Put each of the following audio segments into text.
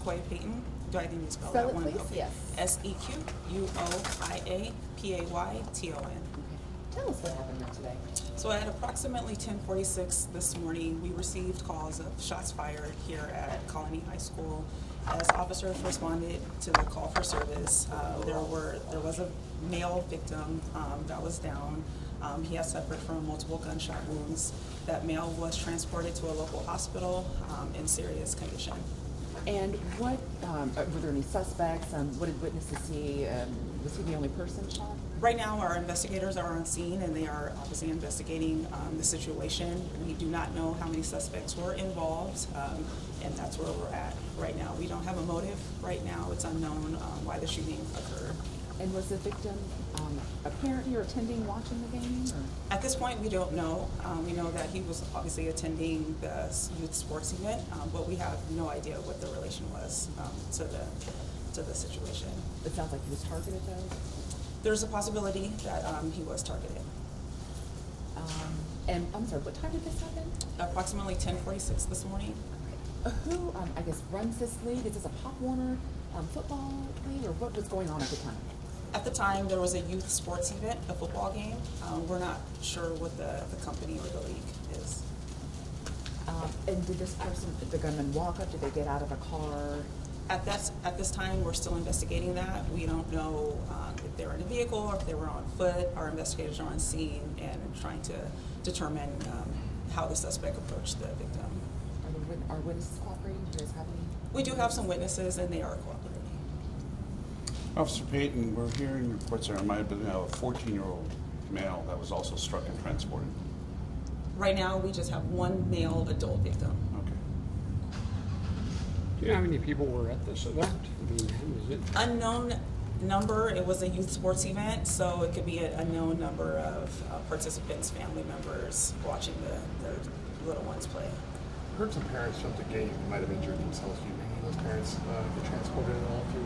Sequoia Payton. Do I need to spell Spell that it, one? please. Okay. Yes. SEQUIAPAYTON. Okay. Tell us what happened there today. So at approximately 10:46 this morning, we received calls of shots fired here at Colony High School. As officers responded to the call for service, there was a male victim that was down. He has suffered from multiple gunshot wounds. That male was transported to a local hospital in serious condition. And what, were there any suspects? What did witnesses see? Was he the only person shot? Right now, our investigators are on scene and they are obviously investigating the situation. We do not know how many suspects were involved, and that's where we're at right now. We don't have a motive right now. It's unknown why the shooting occurred. And was the victim a parent here attending, watching the game? Or? At this point, we don't know. We know that he was obviously attending the youth sports event, but we have no idea what the relation was to the situation. It sounds like he was targeted, though? There's a possibility that he was targeted. And I'm sorry, what time did this happen? Approximately 10:46 this morning. Who, I guess, runs this league? Is this a Pop Warner football league, or what was going on at the time? At the time, there was a youth sports event, a football game. We're not sure what the company or the league is. And did this person, did the gunman walk up? Did they get out of a car? At this time, we're still investigating that. We don't know if they were in a vehicle or if they were on foot. Our investigators are on scene and trying to determine how the suspect approached the victim. Are witnesses cooperating? Do you guys have any? We do have some witnesses, and they are cooperating. Officer Payton, we're hearing reports there might have been a 14-year-old male that was also struck and transported. Right now, we just have one male adult victim. Okay. Do you know how many people were at this event? I mean, was it? Unknown number. It was a youth sports event, so it could be a known number of participants, family members watching their little ones play. I heard some parents jumped the gate and might have injured themselves. Do you think those parents get transported at all to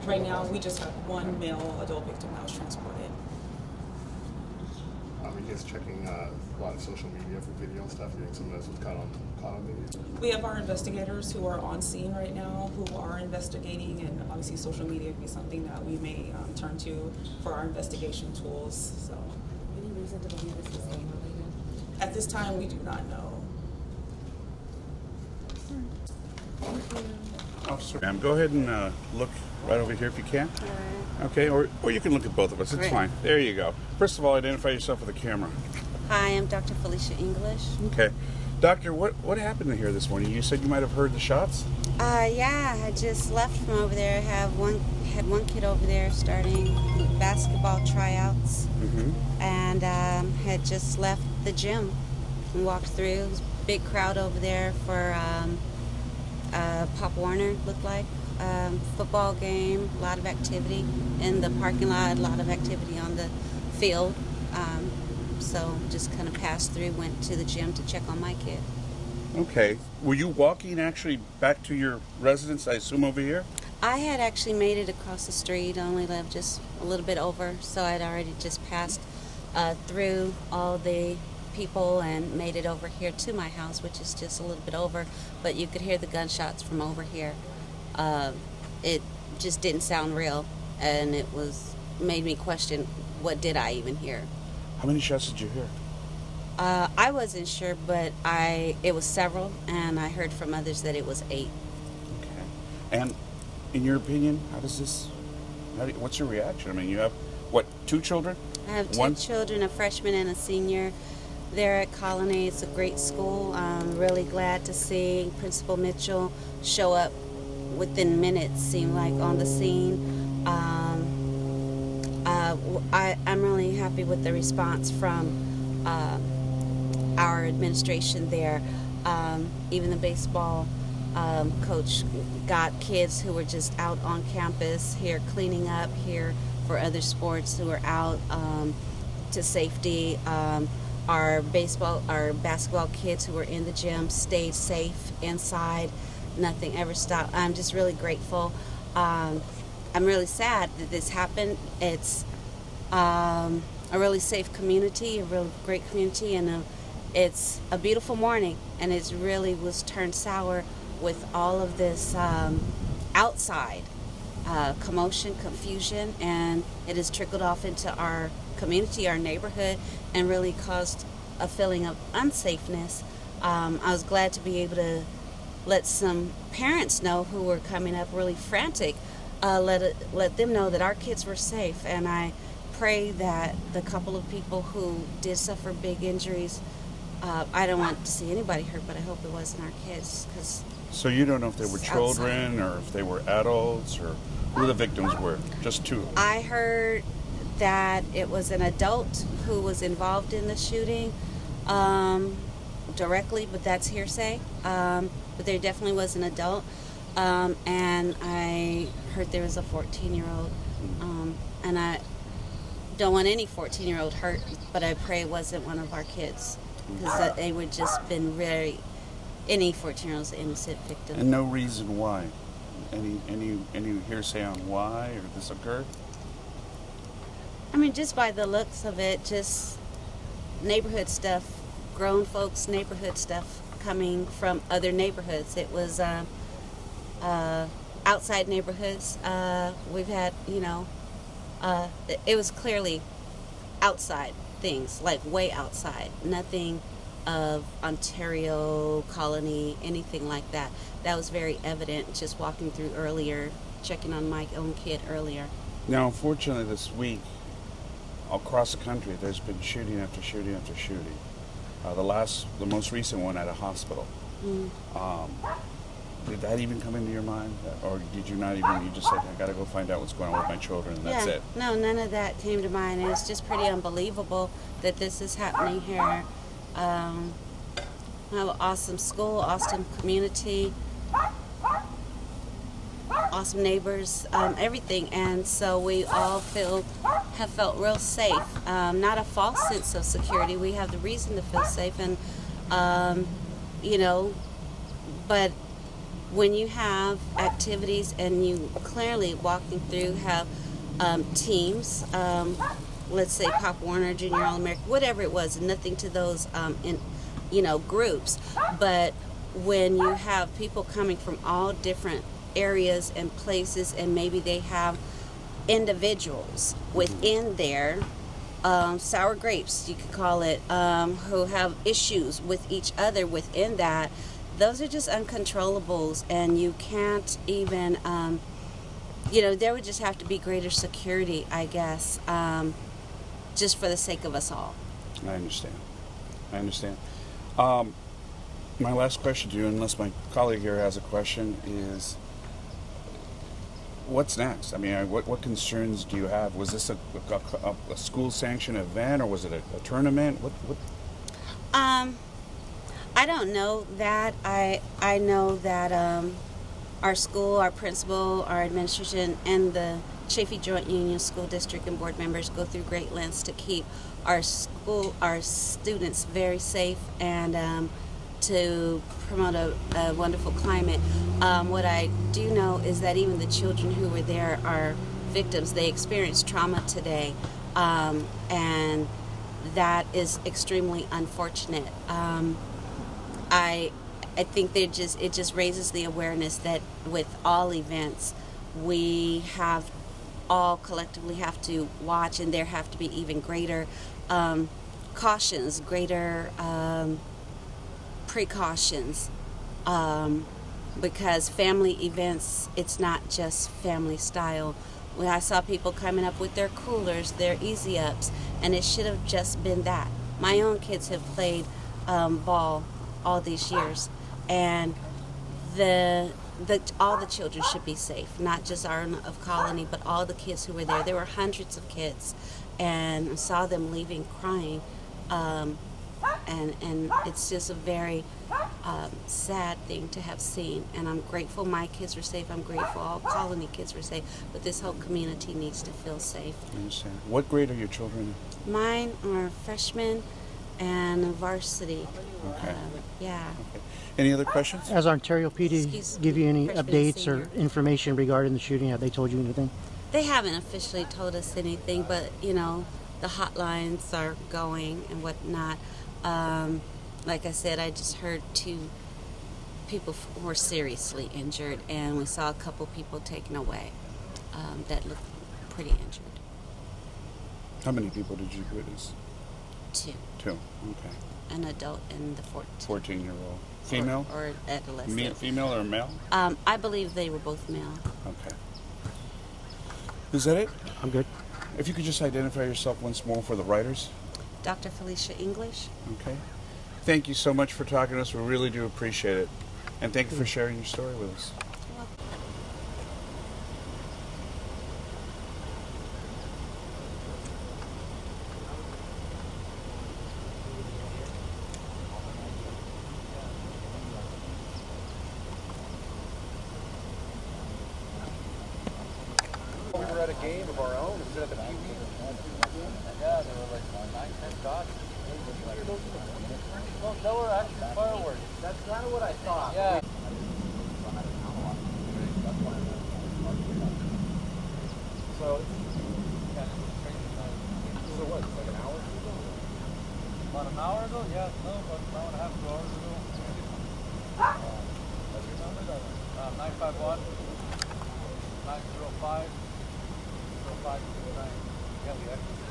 Right now, we just have one male adult victim that was transported. Are you guys checking a lot of social media for video and stuff? You think some of this was caught on video? We have our investigators who are on scene right now who are investigating, and obviously social media would be something that we may turn to for our investigation tools. So, Any reason to believe this was gang related? at this time, we do not know. Thank you. Officer, ma'am, go ahead and look right over here if you can. Okay, or you can look at both of us. It's Great. fine. There you go. First of all, identify yourself with the camera. Hi, I'm Dr. Felicia English. Okay. Doctor, what happened here this morning? You said you might have heard the shots? Yeah, I just left from over there. I had one kid over there starting basketball tryouts, and had just left the gym and walked through. It was a big crowd over there for Pop Warner, looked like. Football game, a lot of activity in the parking lot, a lot of activity on the field. So just kind of passed through, went to the gym to check on my kid. Okay. Were you walking actually back to your residence, I assume, over here? I had actually made it across the street. I only lived just a little bit over, so I'd already just passed through all the people and made it over here to my house, which is just a little bit over, but you could hear the gunshots from over here. It just didn't sound real, and it made me question, what did I even hear? How many shots did you hear? I wasn't sure, but it was several, and I heard from others that it was 8. Okay. And in your opinion, what's your reaction? I mean, you have, what, 2 children? I have 2 children, a freshman and a senior. They're at Colony. It's a great school. I'm really glad to see Principal Mitchell show up within minutes, seemed like, on the scene. I'm really happy with the response from our administration there. Even the baseball coach got kids who were just out on campus here cleaning up here for other sports who were out to safety. Our basketball kids who were in the gym stayed safe inside. Nothing ever stopped. I'm just really grateful. I'm really sad that this happened. It's a really safe community, a real great community, and it's a beautiful morning. And it really was turned sour with all of this outside commotion, confusion, and it has trickled off into our community, our neighborhood, and really caused a feeling of unsafeness. I was glad to be able to let some parents know who were coming up really frantic, let them know that our kids were safe, and I pray that the couple of people who did suffer big injuries, I don't want to see anybody hurt, but I hope it wasn't our kids, because So you don't know if they were It's children or if they were adults or who the victims were? Just two. I heard that it was an adult who was involved in the shooting directly, but that's hearsay. But there definitely was an adult. And I heard there was a 14-year-old. And I don't want any 14-year-old hurt, but I pray it wasn't one of our kids, because they would just been any 14-year-old's innocent victim. And no reason why? Any hearsay on why or this occurred? I mean, just by the looks of it, just neighborhood stuff, grown folks' neighborhood stuff coming from other neighborhoods. It was outside neighborhoods. We've had, it was clearly outside things, like way outside. Nothing of Ontario, Colony, anything like that. That was very evident just walking through earlier, checking on my own kid earlier. Now, unfortunately, this week, across the country, there's been shooting after shooting after shooting. The most recent one at a hospital. Did that even come into your mind? Or did you not even, you just said, I gotta go find out what's going on with my children, and that's it? No, none of that came to mind. And it's just pretty unbelievable that this is happening here. I have an awesome school, awesome community, awesome neighbors, everything. And so we all have felt real safe. Not a false sense of security. We have the reason to feel safe. And, but when you have activities and you clearly walking through have teams, let's say Pop Warner, Junior All-American, whatever it was, nothing to those groups. But when you have people coming from all different areas and places, and maybe they have individuals within there, sour grapes, you could call it, who have issues with each other within that, those are just uncontrollables, and you can't even, there would just have to be greater security, I guess, just for the sake of us all. I understand. My last question to you, unless my colleague here has a question, is what's next? I mean, what concerns do you have? Was this a school-sanctioned event, or was it a tournament? What? I don't know that. I know that our school, our principal, our administration, and the Chaffee Joint Union School District and board members go through great lengths to keep our students very safe, and to promote a wonderful climate. What I do know is that even the children who were there are victims. They experienced trauma today, and that is extremely unfortunate. I think it just raises the awareness that with all events, we all collectively have to watch, and there have to be even greater cautions, greater precautions, because family events, it's not just family style. When I saw people coming up with their coolers, their easy ups, and it should have just been that. My own kids have played ball all these years, and all the children should be safe, not just our of Colony, but all the kids who were there. There were hundreds of kids, and I saw them leaving crying, and it's just a very sad thing to have seen. And I'm grateful my kids were safe. I'm grateful all Colony kids were safe, but this whole community needs to feel safe. I understand. What grade are your children? Mine are freshmen and varsity. Okay. Yeah. Okay. Any other questions? Has Ontario PD Excuse give you any freshman, updates or senior. information regarding the shooting? Have they told you anything? They haven't officially told us anything, but the hotlines are going and whatnot. Like I said, I just heard two people were seriously injured, and we saw a couple people taken away that looked pretty injured. How many people did you witness? Two, Two. Okay. an adult and the 14-year-old. Female? or adolescent. Female or male? I believe they were both male. Okay. Is that it? I'm good. If you could just identify yourself once more for the writers. Dr. Felicia English. Okay. Thank you so much for talking to us. We really do appreciate it. And thank you for sharing your story with us. We were at a game of our own instead of the TV. Yeah, there were like 9-10 shots. Well, there were actually fireworks. That's kind of what I thought. Yeah. So what, like an hour ago? About an hour ago? Yeah, no, about an hour and a half, 2 hours ago. Let's remember that. 951 905 0529. Yeah, the exit.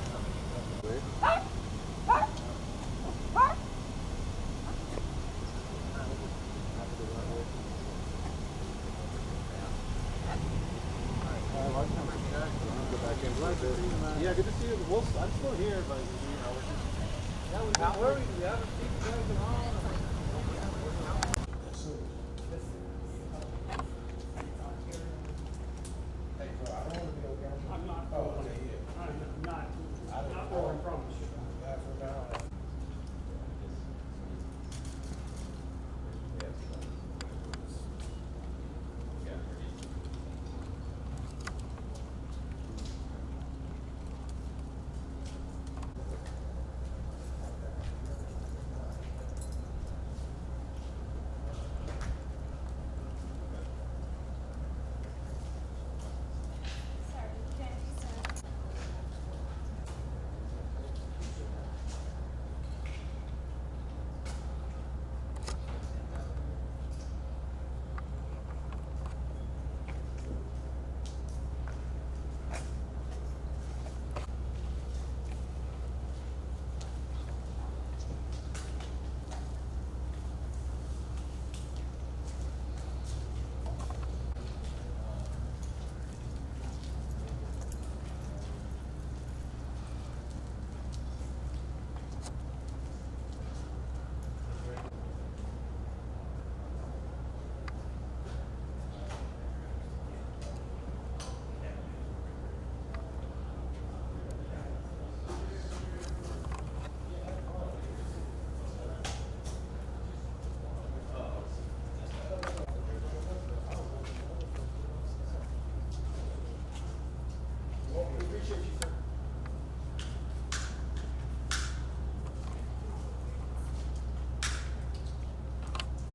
Yeah, good to see you. Well, I'm still here, but you know, we're just. Yeah, where are we? We haven't seen you guys at all.